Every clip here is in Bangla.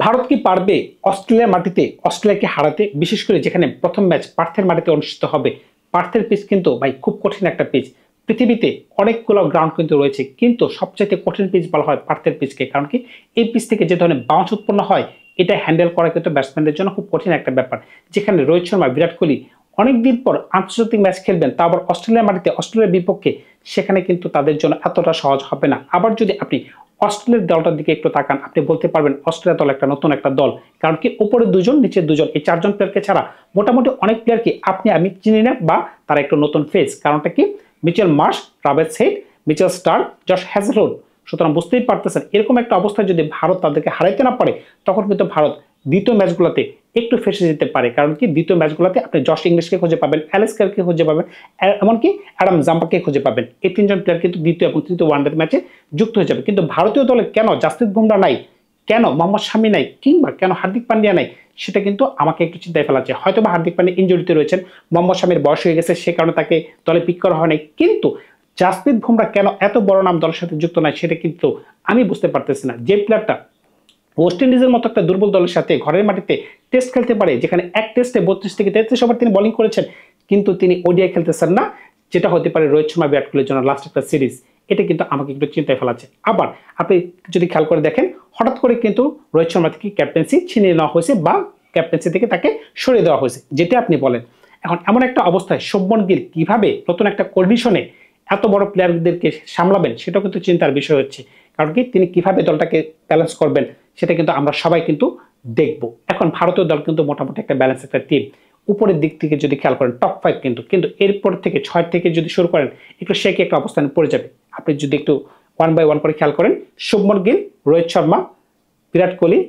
ভারত কি পারবে অস্ট্রেলিয়ার মাটিতে অস্ট্রেলিয়াকে হারাতে? বিশেষ করে যেখানে প্রথম ম্যাচ পার্থের মাটিতে অনুষ্ঠিত হবে। পার্থের পিচ কিন্তু ভাই খুব কঠিন একটা পিচ। পৃথিবীতে অনেকগুলো গ্রাউন্ড কিন্তু রয়েছে, কিন্তু সবচাইতে কঠিন পিচ বলা হয় পার্থের পিচকে। কারণ কি, এই পিচ থেকে যে ধরনের বাউন্স উৎপন্ন হয়, এটা হ্যান্ডেল করা কিন্তু ব্যাটসম্যানদের জন্য খুব কঠিন একটা ব্যাপার। যেখানে রোহিত শর্মা, বিরাট কোহলি অনেকদিন পর আন্তর্জাতিক ম্যাচ খেলবেন, তা আবার অস্ট্রেলিয়ার মাটিতে অস্ট্রেলিয়ার বিপক্ষে, সেখানে কিন্তু তাদের জন্য এতটা সহজ হবে না। আবার যদি আপনি অস্ট্রেলিয়ার দলটার দিকে একটু তাকান, আপনি বলতে পারবেন অস্ট্রেলিয়া দল একটা নতুন একটা দল। কারণ কি, উপরে দুজন নিচে দুজন, এই চারজন প্লেয়ারকে ছাড়া মোটামুটি অনেক প্লেয়ারকে আপনি আমি চিনি না, বা তারা একটু নতুন ফেস। কারণটা কি, Mitchell Marsh, Travis Head, Mitchell Starc, Josh Hazlewood. সুতরাং বুঝতেই পারতেছেন, এরকম একটা অবস্থায় যদি ভারত তাদেরকে হারাইতে না পারে, তখন কিন্তু ভারত দ্বিতীয় ম্যাচগুলোতে একটু ফেসে যেতে পারে। কারণ কি, দ্বিতীয় ম্যাচগুলোতে আপনি জশ ইংলিশকে খুঁজে পাবেন, অ্যালেক্স কেলকে খুঁজে পাবেন, এমনকি অ্যাডাম জাম্পাকে খুঁজে পাবেন। এই তিনজন প্লেয়ার কিন্তু দ্বিতীয় এবং তৃতীয় ওয়ানডে ম্যাচে যুক্ত হয়ে যাবে। কিন্তু ভারতীয় দলে কেন জাসপ্রীত বুমরা নাই, কেন মোহাম্মদ শামি নাই, কিংবা কেন হার্দিক পান্ডিয়া নাই, সেটা কিন্তু আমাকে একটু চিন্তায় ফেলাচ্ছে। হয়তো বা হার্দিক পান্ডিয়া ইনজুরিতে রয়েছেন, মোহাম্মদ শামির বয়স হয়ে গেছে, সে কারণে তাকে দলে পিক করা হয় নাই। কিন্তু জাসপ্রীত বুমরা কেন এত বড় নাম দলের সাথে যুক্ত নয়, সেটা কিন্তু আমি বুঝতে পারতেছি না। যে প্লেয়ারটা ওয়েস্ট ইন্ডিজের মতো একটা দুর্বল দলের সাথে ঘরের মাটিতে টেস্ট খেলতে পারে, যেখানে এক টেস্টে 32 থেকে 33 ওভার তিনি বোলিং করেছেন, কিন্তু তিনি ওডিআই খেলতেছেন না, যেটা হতে পারে রোহিত শর্মা, বিরাট কোহলির জন্য লাস্ট একটা সিরিজ। এটা কিন্তু আমাকে একটু চিন্তায় ফেলাচ্ছে। আবার আপনি যদি খেয়াল করে দেখেন, হঠাৎ করে কিন্তু রোহিত শর্মা থেকে ক্যাপ্টেন্সি ছিনিয়ে নেওয়া হয়েছে, বা ক্যাপ্টেন্সি থেকে তাকে সরিয়ে দেওয়া হয়েছে, যেটা আপনি বলেন। এখন এমন একটা অবস্থায় শুভমন গিল কিভাবে নতুন একটা কন্ডিশনে এত বড় প্লেয়ারদেরকে সামলাবেন, সেটাও কিন্তু চিন্তার বিষয় হচ্ছে। কারণ কি, তিনি কিভাবে দলটাকে ব্যালেন্স করবেন, সেটা কিন্তু আমরা সবাই কিন্তু দেখব। এখন ভারতীয় দল কিন্তু মোটামুটি একটা ব্যালেন্স একটা টিম। উপরের দিক থেকে যদি খেয়াল করেন, টপ 5 কিন্তু এরপর থেকে 6 থেকে যদি শুরু করেন, একটু শেখে একটা অবস্থানে পড়ে যাবে। আপনি যদি একটু ওয়ান বাই ওয়ান করে খেয়াল করেন, শুভমন গিল, রোহিত শর্মা, বিরাট কোহলি,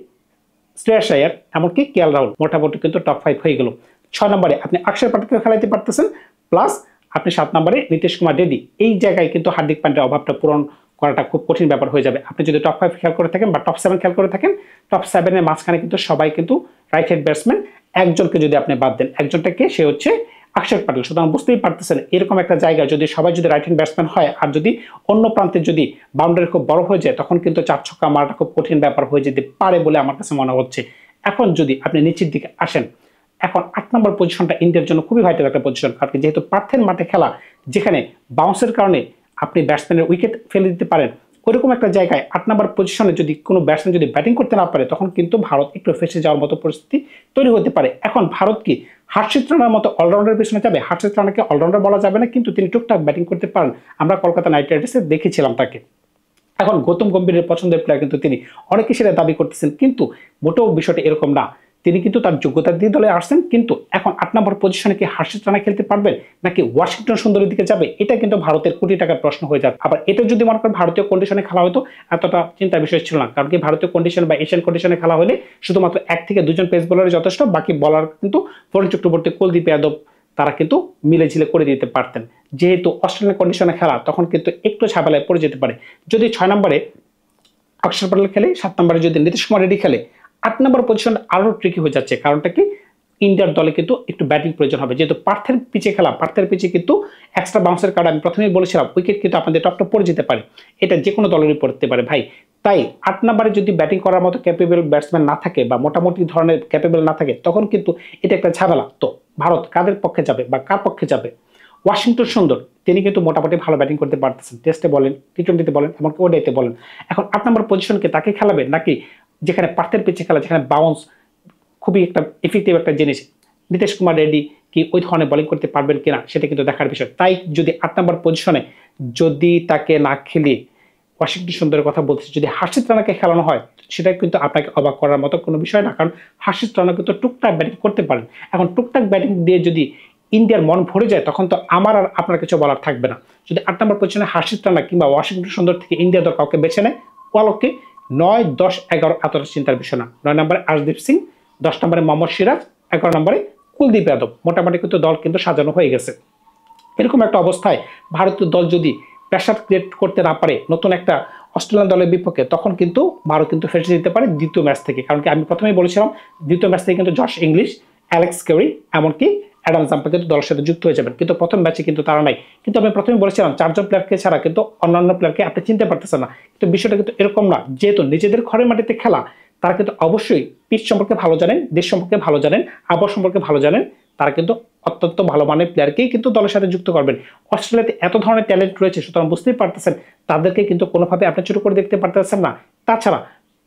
শ্রেয়াস আয়ার, এমনকি কেএল রাহুল, মোটামুটি কিন্তু টপ 5 হয়ে গেল। 6 নম্বরে আপনি অক্ষর প্যাটেলকে খেলাইতে পারতেছেন, প্লাস আপনি 7 নম্বরে নীতিশ কুমার রেড্ডি। এই জায়গায় কিন্তু হার্দিক পান্ডিয়ার অভাবটা পূরণ করাটা খুব কঠিন ব্যাপার হয়ে যাবে। আপনি যদি টপ 5 খেয়াল করে থাকেন বা টপ 7 খেয়াল করে থাকেন, টপ 7 এর মাঝখানে কিন্তু সবাই কিন্তু রাইট হ্যান্ড ব্যাটসম্যান। একজনকে যদি আপনি বাদ দেন, একজনটাকে, সে হচ্ছে অক্ষর প্যাটেল। সুতরাং বুঝতেই পারতেছেন, এরকম একটা জায়গায় যদি সবাই যদি রাইট হ্যান্ড ব্যাটসম্যান হয়, আর যদি অন্য প্রান্তে যদি বাউন্ডারি খুব বড় হয়ে যায়, তখন কিন্তু 4 ছক্কা মারাটা খুব কঠিন ব্যাপার হয়ে যেতে পারে বলে আমার কাছে মনে হচ্ছে। এখন যদি আপনি নিচের দিকে আসেন, এখন 8 নম্বর পজিশনটা ইন্ডিয়ার জন্য খুবই ভাইটাল একটা পজিশন। কারণ যেহেতু পার্থের মাঠে খেলা, যেখানে বাউন্সের কারণে আপনি ব্যাটসম্যানের উইকেট ফেলে দিতে পারেন, ওইরকম একটা জায়গায় 8 নম্বর পজিশনে যদি কোনো ব্যাটসম্যান যদি ব্যাটিং করতে না পারে, তখন কিন্তু ভারত একটু ফেসে যাওয়ার মতো পরিস্থিতি তৈরি হতে পারে। এখন ভারত কি হর্ষিত রানার মতো অলরাউন্ডারের পেছনে যাবে? হর্ষিত রানাকে অলরাউন্ডার বলা যাবে না, কিন্তু তিনি টুকটাক ব্যাটিং করতে পারেন। আমরা কলকাতা নাইট রাইডার্সে দেখেছিলাম তাকে। এখন গৌতম গম্ভীরের পছন্দের প্লেয়ার, কিন্তু তিনি অনেকে সেটা দাবি করতেছেন, কিন্তু মোটেও বিষয়টা এরকম না। তিনি কিন্তু তার যোগ্যতা দিয়ে দলে আসছেন, কিন্তু এখন 8 নম্বর পজিশনে কি হর্ষিত রানা খেলতে পারবেন, নাকি ওয়াশিংটন সুন্দরের দিকে যাবে? এটা কিন্তু ভারতের কোটি টাকার প্রশ্ন হয়ে যাবে। আবার এটা যদি মনে করেন ভারতীয় কন্ডিশনে খেলা হতো, এতটা চিন্তার বিষয় ছিল না। কারণ কি, ভারতীয় কন্ডিশন বা এশিয়ান কন্ডিশনে খেলা হলে শুধুমাত্র 1 থেকে 2 জন পেস বোলার যথেষ্ট, বাকি বলার কিন্তু বরুণ চক্রবর্তী, কুলদীপ যাদব, তারা কিন্তু মিলেঝিলে করে দিতে পারতেন। যেহেতু অস্ট্রেলিয়ান কন্ডিশনে খেলা, তখন কিন্তু একটু ঝামেলায় পড়ে যেতে পারে। যদি 6 নম্বরে অক্ষর প্যাটেল খেলে, 7 নম্বরে যদি নীতিশ কুমার রেড্ডি খেলে, 8 নম্বর পজিশন আরো ট্রিকি হয়ে যাচ্ছে। কারণটা কি, ইন্ডিয়ার দলে কিন্তু একটু ব্যাটিং প্রয়োজন হবে। যেহেতু পার্থের পিচে খেলা, পার্থের পিচে কিন্তু এক্সট্রা বাউন্সের কারণে আমি প্রথমেই বলেছিলাম, উইকেট কিন্তু আপনাদের টপটা পড়ে যেতে পারে। এটা যে কোনো দলেরই পড়তে পারে ভাই। তাই 8 নম্বরে যদি ব্যাটিং করার মতো ক্যাপেবল ব্যাটসম্যান না থাকে, বা মোটামুটি ধরনের ক্যাপেবল না থাকে, তখন কিন্তু এটা একটা ঝামেলা। তো ভারত কাদের পক্ষে যাবে বা কার পক্ষে যাবে? ওয়াশিংটন সুন্দর, তিনি কিন্তু মোটামুটি ভালো ব্যাটিং করতে পারতেছেন, টেস্টে বলেন, টি20তে বলেন, এমনকি ওডিআইতে বলেন। এখন 8 নম্বর পজিশনকে তাকে খেলাবে, নাকি যেখানে পার্থের পিচে খেলা, যেখানে বাউন্স খুবই একটা ইফেক্টিভ একটা জিনিস, নীতিশ কুমার রেড্ডি কি ওই ধরনের বোলিং করতে পারবেন কিনা, সেটা কিন্তু দেখার বিষয়। তাই যদি 8 নম্বর পজিশনে যদি তাকে না খেলিয়ে, ওয়াশিংটন সুন্দরের কথা বলছি, যদি হর্ষিত রানাকে খেলানো হয়, সেটা কিন্তু আপনাকে অবাক করার মতো কোনো বিষয় না। কারণ হর্ষিত রানা কিন্তু টুকটাক ব্যাটিং করতে পারেন। এখন টুকটাক ব্যাটিং দিয়ে যদি ইন্ডিয়ার মন ভরে যায়, তখন তো আমার আর আপনার কিছু বলার থাকবে না। যদি 8 নম্বর পজিশনে হর্ষিত রানা কিংবা ওয়াশিংটন সুন্দর থেকে ইন্ডিয়া দল কাউকে বেছে নেয়, ওয়ালকে 9, 10, 11 এতটা চিন্তার বিষয় না। 9 নম্বরে আশদীপ সিং, 10 নম্বরে মোহাম্মদ সিরাজ, 11 নম্বরে কুলদীপ যাদব। মোটামুটি কিন্তু দল কিন্তু সাজানো হয়ে গেছে। এরকম একটা অবস্থায় ভারতীয় দল যদি প্রেসার ক্রিয়েট করতে না পারে নতুন একটা অস্ট্রেলিয়ান দলের বিপক্ষে, তখন কিন্তু ভারত কিন্তু ফেসে যেতে পারে দ্বিতীয় ম্যাচ থেকে। কারণ কি, আমি প্রথমেই বলেছিলাম, দ্বিতীয় ম্যাচ থেকে কিন্তু জশ ইংলিশ, অ্যালেক্স কেরি, এমনকি অ্যাডাম জাম্পার কিন্তু দলের সাথে যুক্ত হয়ে যাবেন। কিন্তু প্রথম ম্যাচে কিন্তু তারা নাই। কিন্তু আমি প্রথমে বলেছিলাম, 4 জন প্লেয়ারকে ছাড়া কিন্তু অন্যান্য প্লেয়ারকে আপনি চিনতে পারতেছেন না। কিন্তু বিষয়টা কিন্তু এরকম না। যেহেতু নিজেদের ঘরের মাটিতে খেলা, তারা কিন্তু অবশ্যই পিচ সম্পর্কে ভালো জানেন, দেশ সম্পর্কে ভালো জানেন, আবহাওয়া সম্পর্কে ভালো জানেন। তারা কিন্তু অত্যন্ত ভালো মানের প্লেয়ারকেই কিন্তু দলের সাথে যুক্ত করবেন। অস্ট্রেলিয়াতে এত ধরনের ট্যালেন্ট রয়েছে, সুতরাং বুঝতেই পারতেছেন তাদেরকে কিন্তু কোনোভাবে আপনি ছোট করে দেখতে পারতেছেন না। তাছাড়া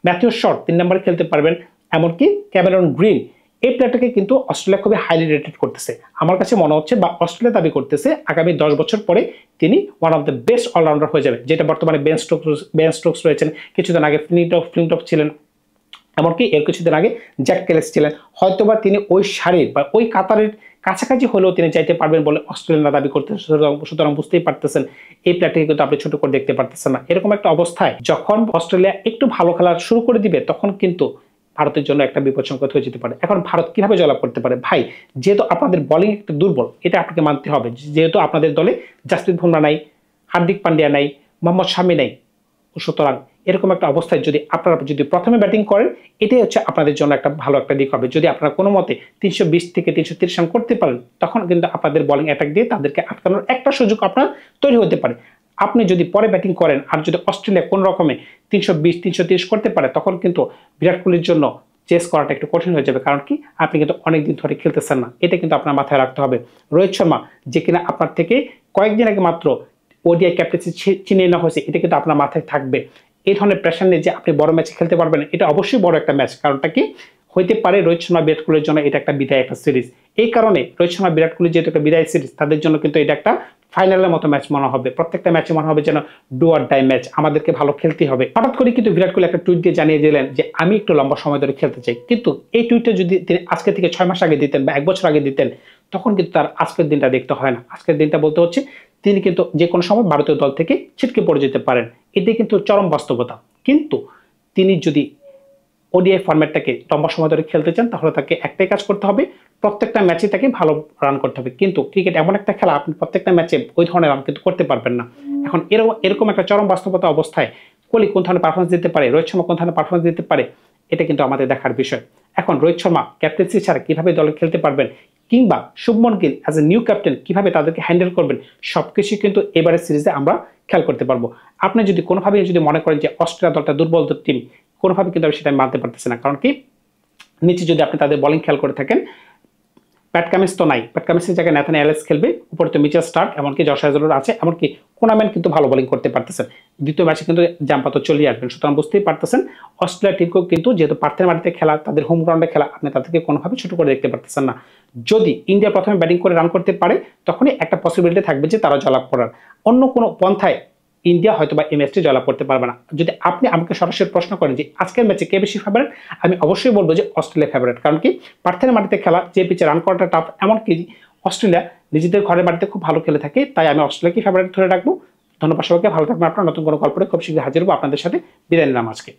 ম্যাথিউ শট 3 নম্বরে খেলতে পারবেন, এমনকি ক্যামেরন গ্রিন এই প্লেয়ারটাকে কিন্তু অস্ট্রেলিয়া খুবই হাইলি রেটেড করতেছে। আমার কাছে মনে হচ্ছে বা অস্ট্রেলিয়া দাবি করতেছে আগামী 10 বছর পরে তিনি one of the best allrounder হয়ে যাবে, যেটা বর্তমানে বেন স্টোকস রয়েছেন, কিছুদিন আগে ফ্লিনটফ ছিলেন, এমনকি এর কিছুদিন আগে জ্যাক ক্যালিস ছিলেন। হয়তোবা তিনি ওই সারির বা ওই কাতারের কাছাকাছি হলেও তিনি চাইতে পারবেন বলে অস্ট্রেলিয়ানরা দাবি করতেছে। সুতরাং বুঝতেই পারতেছেন এই প্লেয়ারটিকে কিন্তু আপনি ছোট করে দেখতে পারতেছেন না। এরকম একটা অবস্থায় যখন অস্ট্রেলিয়া একটু ভালো খেলা শুরু করে দিবে তখন কিন্তু ভারতের জন্য একটা বিপদ সংকেত হয়ে যেতে পারে। এখন ভারত কিভাবে জয়লাভ করতে পারে? ভাই, যেহেতু আপনাদের বোলিং একটা দুর্বল, এটা আপনাকে মানতে হবে। যেহেতু আপনাদের দলে জাসপ্রীত বুমরা নাই, হার্দিক পান্ডিয়া নাই, মোহাম্মদ শামি নাই, সুতরাং এরকম একটা অবস্থায় যদি আপনারা প্রথমে ব্যাটিং করেন, এটাই হচ্ছে আপনাদের জন্য একটা ভালো একটা দিক হবে। যদি আপনারা কোনো মতে 320 থেকে 330 রান করতে পারেন, তখন কিন্তু আপনাদের বোলিং অ্যাটাক দিয়ে তাদেরকে আটকানোর একটা সুযোগ আপনার তৈরি হতে পারে। আপনি যদি পরে ব্যাটিং করেন আর যদি অস্ট্রেলিয়া কোন রকমে 320 330 করতে পারে, তখন কিন্তু বিরাট কোহলির জন্য চেস করাটা একটু কঠিন হয়ে যাবে। কারণ কি, আপনি কিন্তু অনেকদিন ধরে খেলতেছেন না, এটা কিন্তু আপনার মাথায় রাখতে হবে। রোহিত শর্মা, যে কিনা আপনার থেকে কয়েকদিন আগে মাত্র ওডিআই ক্যাপ্টেন্সি চিনিয়ে নেওয়া হয়েছে, এটা কিন্তু আপনার মাথায় থাকবে। এই ধরনের প্রেশার নিয়ে যে আপনি বড় ম্যাচে খেলতে পারবেন, এটা অবশ্যই বড় একটা ম্যাচ। কারণটা কি, হইতে পারে রোহিত শর্মা বিরাট কোহলির জন্য এটা একটা বিদায় একটা সিরিজ। এই কারণে রোহিত শর্মা বিরাট কোহলি যেহেতু একটা বিদায় সিরিজ, তাদের জন্য কিন্তু এটা একটা ফাইনালের মতো ম্যাচ মনে হবে। প্রত্যেকটা ম্যাচে মনে হবে যেন ডু অর ডাই ম্যাচ, আমাদেরকে ভালো খেলতে হবে। হঠাৎ করে কিন্তু বিরাট কোহলি একটা টুইট দিয়ে জানিয়ে দিলেন যে আমি একটু লম্বা সময় ধরে খেলতে চাই। কিন্তু এই টুইটটা যদি তিনি আজকে থেকে 6 মাস আগে দিতেন বা 1 বছর আগে দিতেন, তখন কিন্তু তার আজকের দিনটা দেখতে হয় না। আজকের দিনটা বলতে হচ্ছে তিনি কিন্তু যে কোনো সময় ভারতীয় দল থেকে ছিটকে পড়ে যেতে পারেন। এটাই কিন্তু চরম বাস্তবতা। কিন্তু তিনি যদি ওডিআই ফরম্যাটটাকে লম্বা সময় ধরে খেলতে চান, তাহলে তাকে একটাই কাজ করতে হবে, প্রত্যেকটা ম্যাচে তাকে ভালো রান করতে হবে। কিন্তু ক্রিকেট এমন একটা খেলা, আপনি প্রত্যেকটা ম্যাচে ওই ধরনের রান কিন্তু করতে পারবেন না। এখন এরকম একটা চরম বাস্তবতা অবস্থায় কোহলি কোন ধরনের পারফরমেন্স দিতে পারে, রোহিত শর্মা কোন ধরনের পারফরমেন্স দিতে পারে, এটা কিন্তু আমাদের দেখার বিষয়। এখন রোহিত শর্মা ক্যাপ্টেন্সি ছাড়া কিভাবে দলে খেলতে পারবেন, কিংবা Shubman Gill as a new captain কিভাবে তাদেরকে হ্যান্ডেল করবেন, সবকিছু কিন্তু এবারের সিরিজে আমরা খেয়াল করতে পারবো। আপনি যদি কোনোভাবে যদি মনে করেন যে অস্ট্রেলিয়া দলটা দুর্বল টিম, কোনোভাবে কিন্তু সেটা আমি মানতে পারতেছি না। কারণ কি, নিচে যদি আপনি তাদের বোলিং খেয়াল করে থাকেন, প্যাট কামিন্স তো নাই, প্যাট কামিন্সের জায়গায় ন্যাথান এলিস খেলবে, উপরে তো মিচেল স্টার্ক, এমনকি জশ হ্যাজেলউড আছে, এমনকি কোনাম্যান কিন্তু ভালো বোলিং করতে পারতেছেন। দ্বিতীয় ম্যাচে কিন্তু জাম্পা তো চলিয়ে আসবেন। সুতরাং বুঝতেই পারতেছেন অস্ট্রেলিয়া টিমকেও কিন্তু যেহেতু পার্থের মাটিতে খেলা, তাদের হোম গ্রাউন্ডে খেলা, আপনি তাদেরকে কোনোভাবে ছোট করে দেখতে পারতেছেন না। যদি ইন্ডিয়া প্রথমে ব্যাটিং করে রান করতে পারে, তখনই একটা পসিবিলিটি থাকবে যে তারা জয়লাভ করার। অন্য কোনো পন্থায় ইন্ডিয়া হয়তো বা এই ম্যাচটি জয়লাভ করতে পারবে না। যদি আপনি আমাকে সরাসরি প্রশ্ন করেন যে আজকের ম্যাচে কে বেশি ফেভারিট, আমি অবশ্যই বলবো যে অস্ট্রেলিয়া ফেভারিট। কারণ কি, পার্থের মাটিতে খেলা, যে পিচে রান করাটা টাফ, এমনকি অস্ট্রেলিয়া নিজেদের ঘরের মাটিতে খুব ভালো খেলে থাকে, তাই আমি অস্ট্রেলিয়াকে ফেভারিট ধরে রাখবো। ধন্যবাদ সবাইকে, ভালো থাকবেন। আপনার নতুন কোনো গল্পে খুব শীঘ্রই হাজির হবো আপনাদের সাথে। বিদায় নিলাম আজকে।